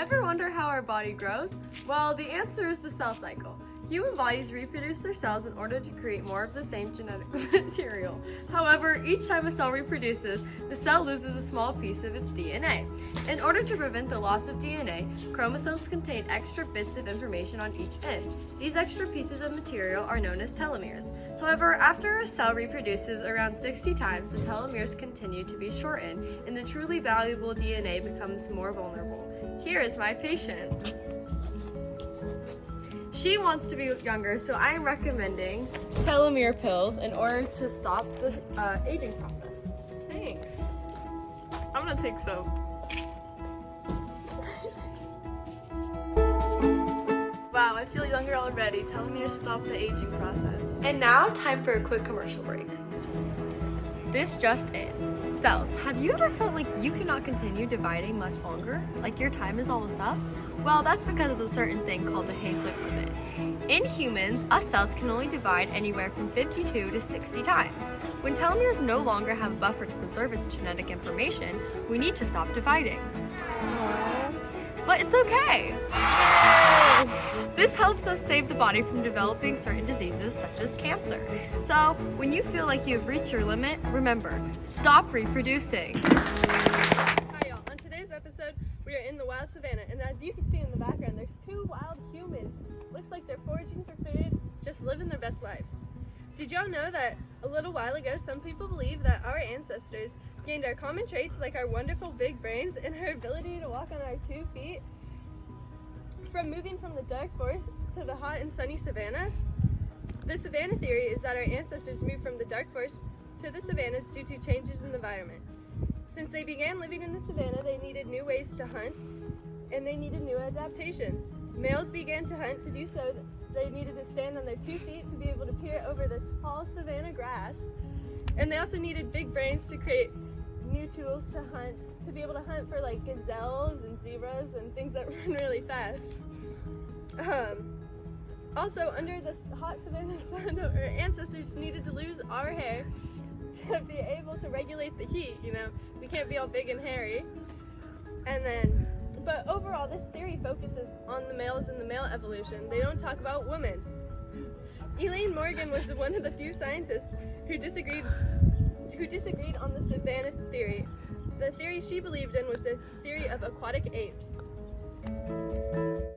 Ever wonder how our body grows? Well, the answer is the cell cycle. Human bodies reproduce their cells in order to create more of the same genetic material. However, each time a cell reproduces, the cell loses a small piece of its DNA. In order to prevent the loss of DNA, chromosomes contain extra bits of information on each end. These extra pieces of material are known as telomeres. However, after a cell reproduces around 60 times, the telomeres continue to be shortened, and the truly valuable DNA becomes more vulnerable. Here is my patient. She wants to be younger, so I am recommending telomere pills in order to stop the aging process. Thanks. I'm gonna take some. Wow, I feel younger already. Telomeres stop the aging process. And now, time for a quick commercial break. This just in. Cells, have you ever felt like you cannot continue dividing much longer? Like your time is almost up? Well, that's because of a certain thing called the Hayflick limit. In humans, us cells can only divide anywhere from 52 to 60 times. When telomeres no longer have a buffer to preserve its genetic information, we need to stop dividing. But it's okay! This helps us save the body from developing certain diseases such as cancer. So, when you feel like you've reached your limit, remember, stop reproducing. Hi y'all, on today's episode, we are in the wild savannah, and as you can see in the background, there's two wild humans. Looks like they're foraging for food, just living their best lives. Did y'all know that a little while ago, some people believe that our ancestors gained our common traits like our wonderful big brains and our ability to walk on our 2 feet from moving from the dark forest to the hot and sunny savannah? The savannah theory is that our ancestors moved from the dark forest to the savannas due to changes in the environment. Since they began living in the savannah, they needed new ways to hunt and they needed new adaptations. Males began to hunt. To do so, they needed to stand on their 2 feet to be able to peer over the tall savannah grass. And they also needed big brains to create new tools to hunt, to be able to hunt for like gazelles and zebras and things that run really fast. Also, under this hot savannah sun, our ancestors needed to lose our hair to be able to regulate the heat, you know. We can't be all big and hairy. But overall, this theory focuses on the males and the male evolution. They don't talk about women. Elaine Morgan was one of the few scientists who disagreed on the savannah theory. The theory she believed in was the theory of aquatic apes.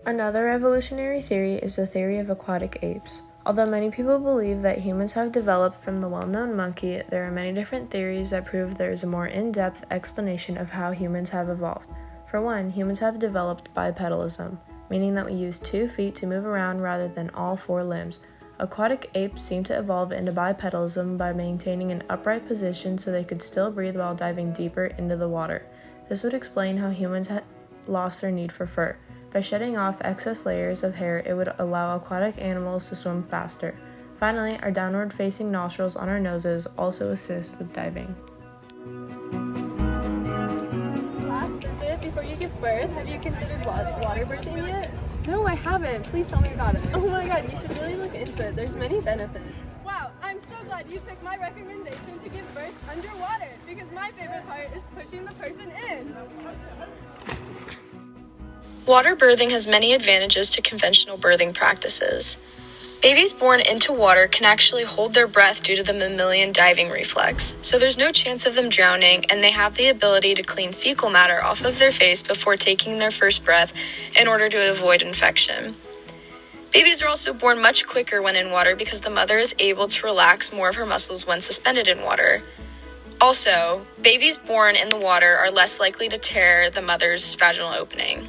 Another evolutionary theory is the theory of aquatic apes. Although many people believe that humans have developed from the well-known monkey, there are many different theories that prove there is a more in-depth explanation of how humans have evolved. For one, humans have developed bipedalism, meaning that we use 2 feet to move around rather than all 4 limbs. Aquatic apes seem to evolve into bipedalism by maintaining an upright position so they could still breathe while diving deeper into the water. This would explain how humans lost their need for fur. By shedding off excess layers of hair, it would allow aquatic animals to swim faster. Finally, our downward-facing nostrils on our noses also assist with diving. Last visit before you give birth, have you considered water birthing yet? No, I haven't. Please tell me about it. Oh my god, you should really look into it. There's many benefits. Wow, I'm so glad you took my recommendation to give birth underwater, because my favorite part is pushing the person in. Water birthing has many advantages to conventional birthing practices. Babies born into water can actually hold their breath due to the mammalian diving reflex, so there's no chance of them drowning, and they have the ability to clean fecal matter off of their face before taking their first breath in order to avoid infection. Babies are also born much quicker when in water because the mother is able to relax more of her muscles when suspended in water. Also, babies born in the water are less likely to tear the mother's vaginal opening.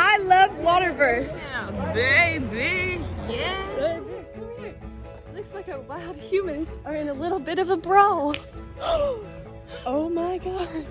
I love water birth. Yeah, baby. Yeah. Baby, come here. Looks like our wild humans are in a little bit of a brawl. Oh my god.